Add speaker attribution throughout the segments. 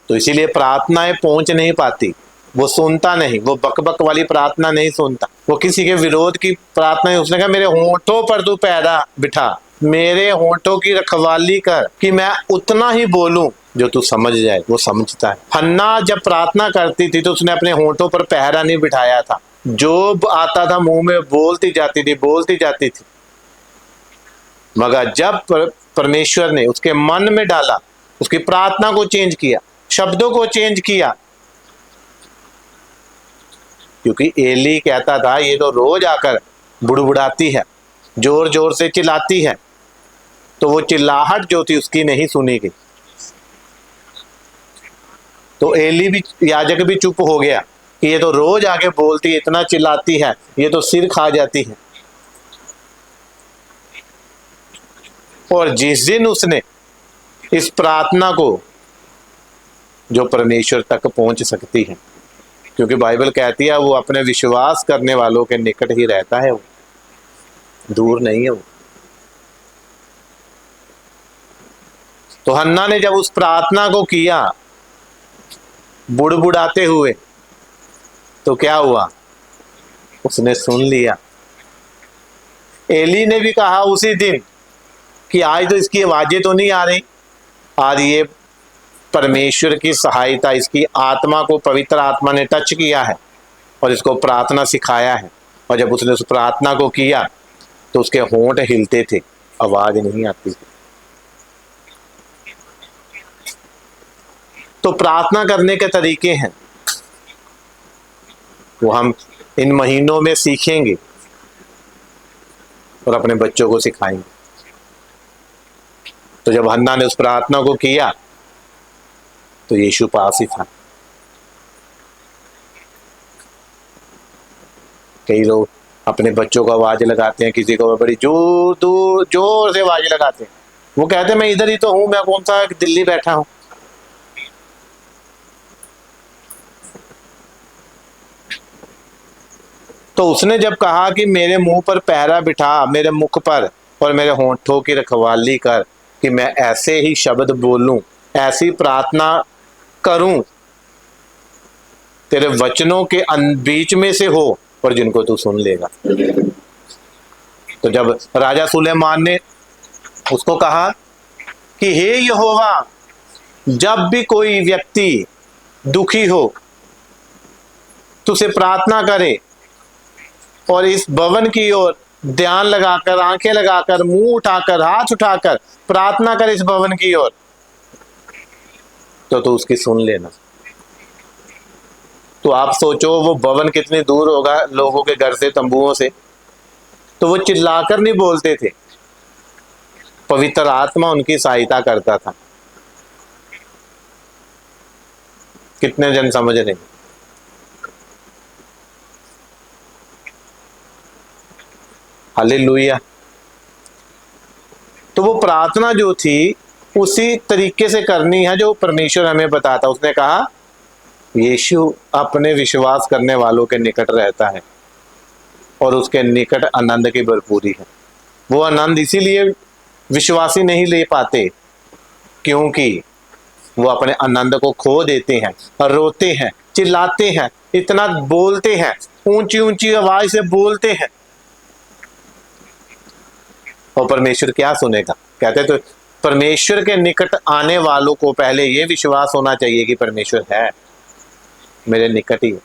Speaker 1: तो इसीलिए प्रार्थनाएं पहुंच नहीं पाती, वो सुनता नहीं, वो बकबक वाली प्रार्थना नहीं सुनता, वो किसी के विरोध की प्रार्थना। उसने कहा मेरे होंठों पर तू पैरा बिठा, मेरे होंठों की रखवाली कर कि मैं उतना ही बोलूं जो तू समझ जाए। वो समझता है। हन्ना जब प्रार्थना करती थी तो उसने अपने होंठों पर पहरा नहीं बिठाया था, जो आता था मुंह में बोलती जाती थी। मगर जब परमेश्वर ने उसके मन में डाला, उसकी प्रार्थना को चेंज किया, शब्दों को चेंज किया, क्योंकि एली कहता था ये तो रोज आकर बुड़बुड़ाती है, जोर जोर से चिल्लाती है, तो वो चिल्लाहट जो थी उसकी नहीं सुनी गई। तो एली भी, याजक भी चुप हो गया कि ये तो रोज आके बोलती है, इतना चिल्लाती है, ये तो सिर खा जाती है। और जिस दिन उसने इस प्रार्थना को, जो परमेश्वर तक पहुंच सकती है, क्योंकि बाइबल कहती है वो अपने विश्वास करने वालों के निकट ही रहता है, वो दूर नहीं है वो। तो हन्ना ने जब उस प्रार्थना को किया बुड़बुड़ाते हुए, तो क्या हुआ, उसने सुन लिया। एली ने भी कहा उसी दिन कि आज तो इसकी आवाजें तो नहीं आ रही, आज ये परमेश्वर की सहायता, इसकी आत्मा को पवित्र आत्मा ने टच किया है और इसको प्रार्थना सिखाया है। और जब उसने उस प्रार्थना को किया तो उसके होंठ हिलते थे, आवाज नहीं आती थी। तो प्रार्थना करने के तरीके हैं, वो हम इन महीनों में सीखेंगे और अपने बच्चों को सिखाएंगे। तो जब हन्ना ने उस प्रार्थना को किया तो यीशु पास ही था। कई लोग अपने बच्चों को आवाज लगाते हैं, किसी को बड़ी जोर दूर जोर से आवाज लगाते हैं, वो कहते हैं मैं इधर ही तो हूं, मैं कौन सा दिल्ली बैठा हूं। तो उसने जब कहा कि मेरे मुंह पर पहरा बिठा, मेरे मुख पर और मेरे होंठों की रखवाली कर कि मैं ऐसे ही शब्द बोलूं, ऐसी प्रार्थना करूं, तेरे वचनों के बीच में से हो और जिनको तू सुन लेगा। तो जब राजा सुलेमान ने उसको कहा कि हे यहोवा, जब भी कोई व्यक्ति दुखी हो तुझसे प्रार्थना करे और इस भवन की ओर ध्यान लगाकर, आंखें लगाकर, मुंह उठाकर, हाथ उठाकर प्रार्थना कर इस भवन की ओर, तो तू उसकी सुन लेना। तो आप सोचो वो भवन कितनी दूर होगा लोगों के घर से, तंबुओं से। तो वो चिल्लाकर नहीं बोलते थे, पवित्र आत्मा उनकी सहायता करता था। कितने जन समझ रहे? हालेलुया। तो वो प्रार्थना जो थी उसी तरीके से करनी है जो परमेश्वर हमें बताता। उसने कहा यीशु अपने विश्वास करने वालों के निकट रहता है और उसके निकट आनंद की भरपूरी है। वो आनंद इसीलिए विश्वासी नहीं ले पाते क्योंकि वो अपने आनंद को खो देते हैं और रोते हैं, चिल्लाते हैं, इतना बोलते हैं, ऊंची ऊंची आवाज से बोलते हैं, और परमेश्वर क्या सुनेगा। कहते तो परमेश्वर के निकट आने वालों को पहले ये विश्वास होना चाहिए कि परमेश्वर है, मेरे निकट ही है,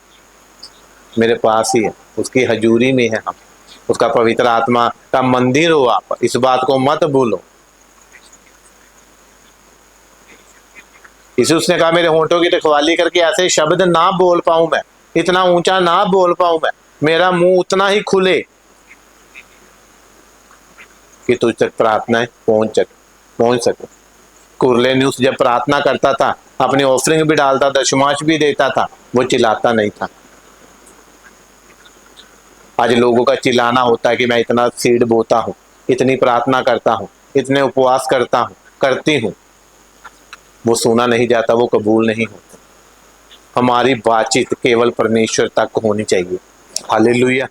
Speaker 1: मेरे पास ही है, उसकी हजूरी में है हम, उसका पवित्र आत्मा का मंदिर हो। आप इस बात को मत भूलो। इसे उसने कहा मेरे होंठों की रखवाली करके ऐसे शब्द ना बोल पाऊं मैं, इतना ऊंचा ना बोल पाऊं मैं, मेरा मुंह उतना ही खुले कि तुझ तक प्रार्थनाएं पहुंच सके। कुरलेनियुस जब प्रार्थना करता था, अपनी ऑफरिंग भी डालता था, दशमांश भी देता था, वो चिल्लाता नहीं था। आज लोगों का चिल्लाना होता है कि मैं इतना सीड बोता हूं, इतनी प्रार्थना करता हूं, इतने उपवास करती हूं। वो सुना नहीं जाता, वो कबूल नहीं होता। हमारी बातचीत केवल परमेश्वर तक होनी चाहिए। हालेलुया।